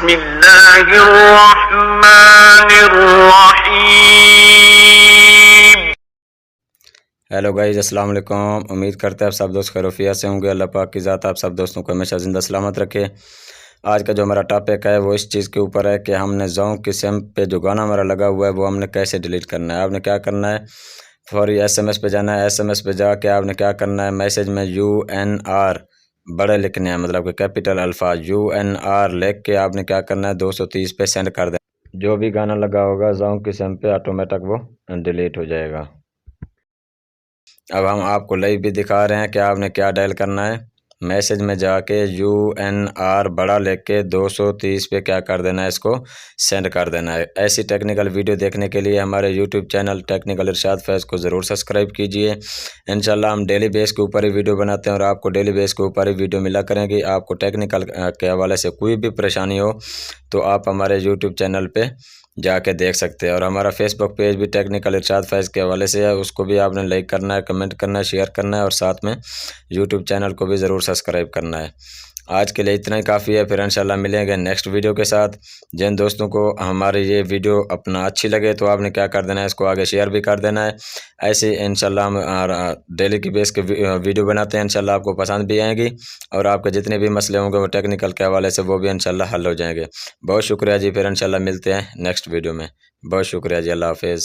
بسم اللہ الرحمن الرحیم۔ ہیلو گائز، السلام علیکم۔ امید کرتے ہیں آپ سب دوست خیریت سے ہوں گے۔ اللہ پاک کی ذات آپ سب دوستوں کو ہمیشہ زندہ سلامت رکھے۔ آج کا جو ہمارا ٹاپک ہے وہ اس چیز کے اوپر ہے کہ ہم نے زونگ کی سم پہ جو گانا ہمارا لگا ہوا ہے وہ ہم نے کیسے ڈیلیٹ کرنا ہے۔ آپ نے کیا کرنا ہے، فوری ایس ایم ایس پہ جانا ہے۔ ایس ایم ایس پہ جا کے آپ نے کیا کرنا ہے، میسیج میں UNR بڑے لکھنے ہیں، مطلب کہ کیپٹل الفاظ UNR لکھ کے آپ نے کیا کرنا ہے 230 پہ سینڈ کر دیں۔ جو بھی گانا لگا ہوگا زونگ کی سم پہ آٹومیٹک وہ ڈیلیٹ ہو جائے گا۔ اب ہم آپ کو لائیو بھی دکھا رہے ہیں کہ آپ نے کیا ڈائل کرنا ہے۔ میسیج میں جا کے UNR بڑا لکھ کے 230 پہ کیا کر دینا ہے، اس کو سینڈ کر دینا ہے۔ ایسی ٹیکنیکل ویڈیو دیکھنے کے لیے ہمارے یوٹیوب چینل ٹیکنیکل ارشاد فیض کو ضرور سبسکرائب کیجئے۔ انشاءاللہ ہم ڈیلی بیس کے اوپر ہی ویڈیو بناتے ہیں اور آپ کو ڈیلی بیس کے اوپر ہی ویڈیو ملا کریں گی۔ آپ کو ٹیکنیکل کے حوالے سے کوئی بھی پریشانی ہو تو آپ ہمارے یوٹیوب چینل پہ جا کے دیکھ سکتے ہیں، اور ہمارا فیس بک پیج بھی ٹیکنیکل ارشاد فیض کے حوالے سے ہے، اس کو بھی آپ نے لائک کرنا ہے، کمنٹ کرنا ہے، شیئر کرنا ہے، اور ساتھ میں یوٹیوب چینل کو بھی ضرور سبسکرائب کرنا ہے۔ آج کے لیے اتنا ہی کافی ہے، پھر انشاءاللہ ملیں گے نیکسٹ ویڈیو کے ساتھ۔ جن دوستوں کو ہماری یہ ویڈیو اپنا اچھی لگے تو آپ نے کیا کر دینا ہے، اس کو آگے شیئر بھی کر دینا ہے۔ ایسے انشاءاللہ ہم ڈیلی کی بیس کے ویڈیو بناتے ہیں، انشاءاللہ آپ کو پسند بھی آئیں گی، اور آپ کے جتنے بھی مسئلے ہوں گے وہ ٹیکنیکل کے حوالے سے وہ بھی انشاءاللہ حل ہو جائیں گے۔ بہت شکریہ جی، پھر انشاءاللہ ملتے ہیں نیکسٹ ویڈیو میں۔ بہت شکریہ جی، اللہ حافظ۔